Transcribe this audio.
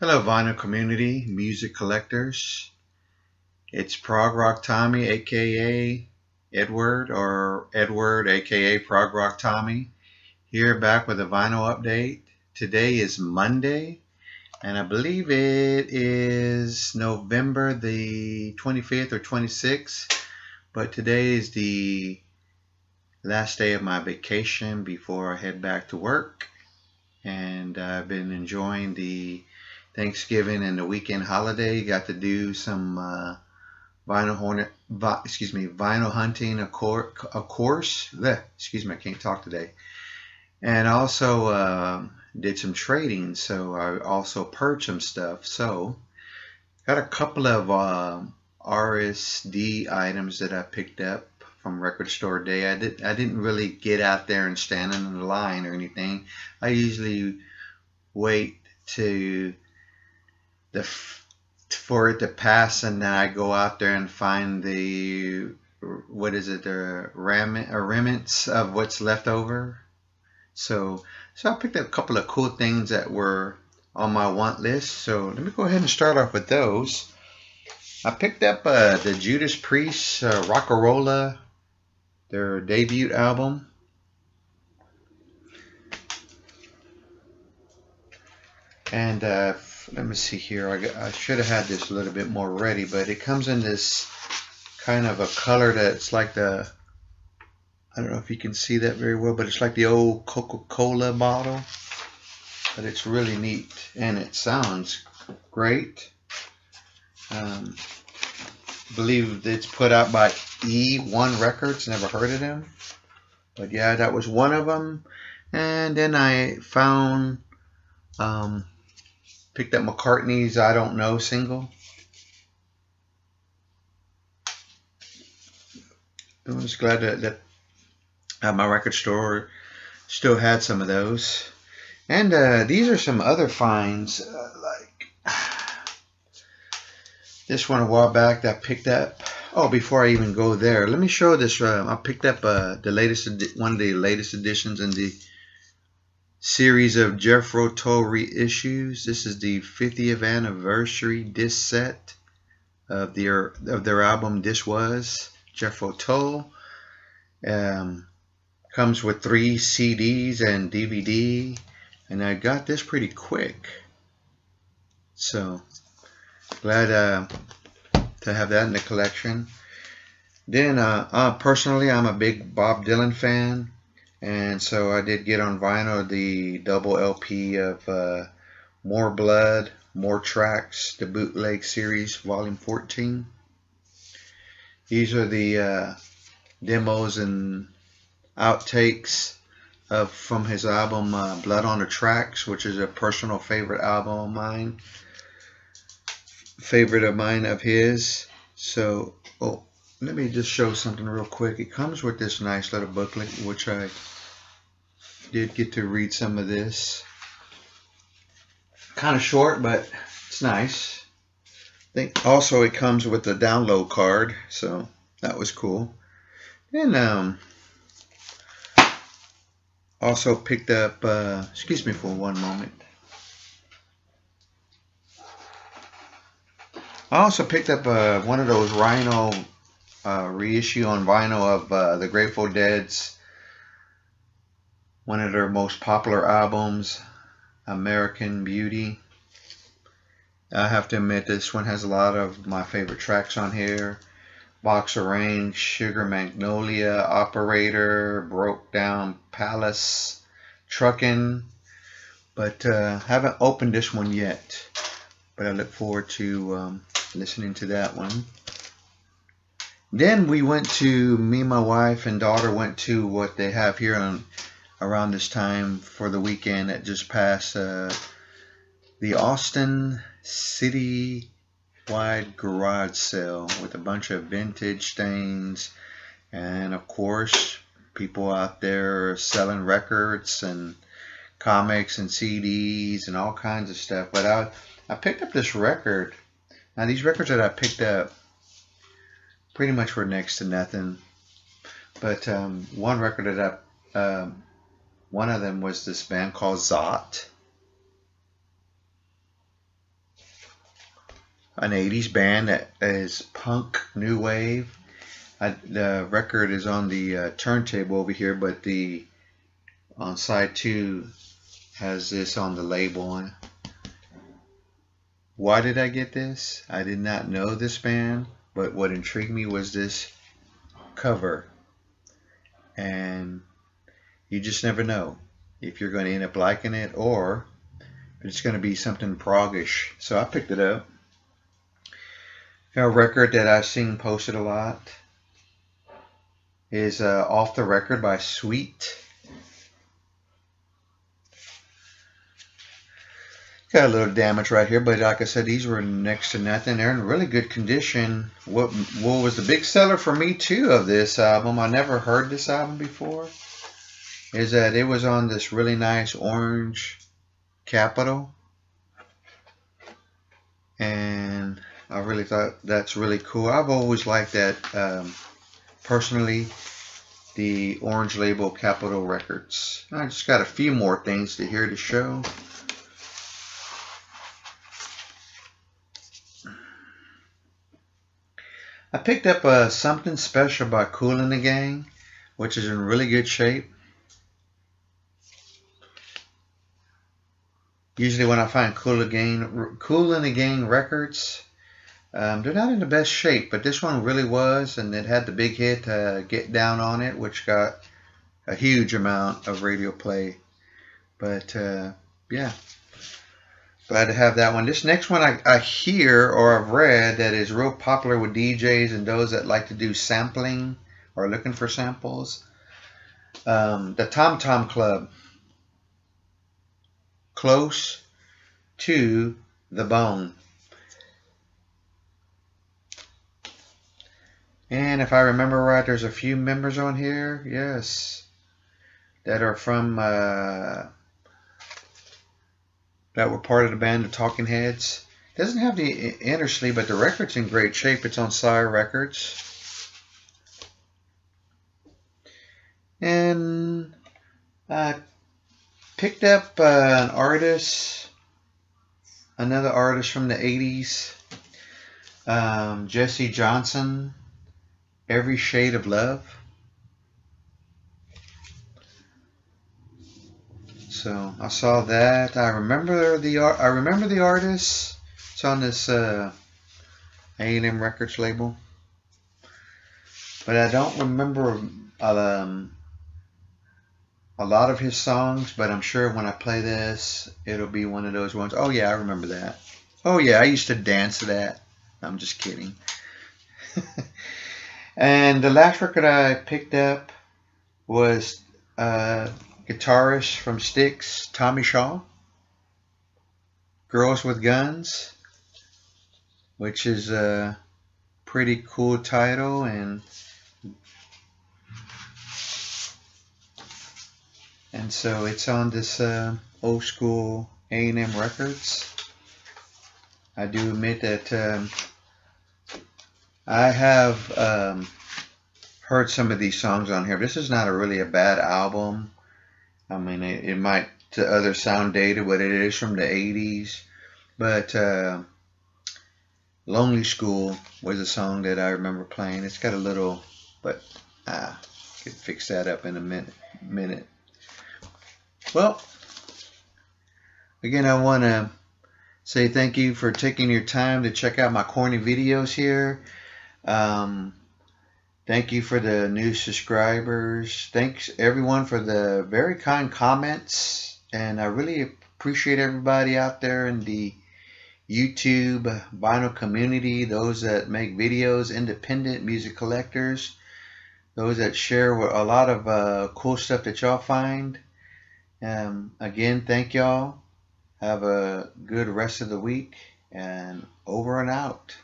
Hello, vinyl community, music collectors. It's Prog Rock Tommy, aka Edward, or Edward, aka Prog Rock Tommy, here back with a vinyl update. Today is Monday, and I believe it is November the 25th or 26th, but today is the last day of my vacation before I head back to work, and I've been enjoying the Thanksgiving and the weekend holiday. Got to do some vinyl hunting, of course. Excuse me, I can't talk today. And also did some trading. So I also purchased some stuff. So got a couple of RSD items that I picked up from Record Store Day. I didn't really get out there and stand in the line or anything. I usually wait to the for it to pass, and then I go out there and find the remnants of what's left over. So I picked up a couple of cool things that were on my want list. So let me go ahead and start off with those. I picked up the Judas Priest Rock'n'Rolla, their debut album. And let me see here. I should have had this a little bit more ready, but it comes in this kind of a color that's like I don't know if you can see that very well, but it's like the old Coca-Cola bottle. But it's really neat, and it sounds great. I believe it's put out by E1 Records. Never heard of them. But yeah, that was one of them. And then I found... picked up McCartney's I Don't Know single. I'm just glad that my record store still had some of those. And these are some other finds, like this one a while back that I picked up. Oh, before I even go there, let me show this. I picked up one of the latest editions in the series of Jethro Tull reissues. This is the 50th anniversary disc set of their album This Was Jethro Tull. Comes with 3 CDs and DVD, and I got this pretty quick. So glad to have that in the collection. Then personally, I'm a big Bob Dylan fan. And so I did get on vinyl the double LP of More Blood, More Tracks, the Bootleg Series, Volume 14. These are the demos and outtakes from his album Blood on the Tracks, which is a personal favorite album of mine. Favorite of mine of his. So, let me just show something real quick. It comes with this nice little booklet, which I did get to read some of this. Kind of short, but it's nice. I think also it comes with the download card, so that was cool. And also picked up, excuse me for one moment. I also picked up one of those Rhino reissue on vinyl of the Grateful Dead's one of their most popular albums, American Beauty. I have to admit this one has a lot of my favorite tracks on here. Box of Rain, Sugar Magnolia, Operator, Broke Down Palace, Truckin'. But haven't opened this one yet. But I look forward to listening to that one. Then me, my wife and daughter went to what they have here around this time for the weekend that just passed, the Austin City Wide garage sale with a bunch of vintage things, and of course people out there selling records and comics and CDs and all kinds of stuff. But I picked up this record. Now these records that I picked up pretty much were next to nothing, but one record that one of them was this band called Zot. an 80s band that is punk new wave. The record is on the turntable over here, but the on side 2 has this on the label. Why did I get this? I did not know this band, but what intrigued me was this cover. And you just never know if you're going to end up liking it or if it's going to be something proggish. So I picked it up. A record that I've seen posted a lot is Off the Record by Sweet. Got a little damage right here, but like I said, these were next to nothing. They're in really good condition. What was the big seller for me too of this album, I never heard this album before, is that it was on this really nice orange Capitol. And I really thought that's really cool. I've always liked that, personally, the orange label Capitol Records. I just got a few more things to here to show. I picked up Something Special by Kool and the Gang, which is in really good shape. Usually when I find Kool and the Gang records, they're not in the best shape, but this one really was, and it had the big hit Get Down on It, which got a huge amount of radio play. But yeah, glad to have that one. This next one I hear or I've read that is real popular with DJs and those that like to do sampling or looking for samples. The Tom Tom Club, Close to the Bone. And if I remember right, there's a few members on here, yes, that are from that were part of the band, the Talking Heads. Doesn't have the inner sleeve, but the record's in great shape. It's on Sire Records. And I picked up an artist, another artist from the 80s, Jesse Johnson, Every Shade of Love. So I saw that. I remember the artist. It's on this A&M Records label, but I don't remember a lot of his songs. But I'm sure when I play this, it'll be one of those ones. Oh yeah, I remember that. Oh yeah, I used to dance to that. I'm just kidding. And the last record I picked up was guitarist from Styx, Tommy Shaw, Girls with Guns, which is a pretty cool title, and so it's on this old school A&M Records. I do admit that I have heard some of these songs on here. This is not really a bad album. I mean, it might to others sound dated, but it is from the 80s. But Lonely School was a song that I remember playing. It's got a little, but I could fix that up in a minute. Well, again, I want to say thank you for taking your time to check out my corny videos here. Thank you for the new subscribers. Thanks everyone for the very kind comments, and I really appreciate everybody out there in the YouTube vinyl community, those that make videos, independent music collectors, those that share a lot of cool stuff that y'all find. Again, thank y'all. Have a good rest of the week, and over and out.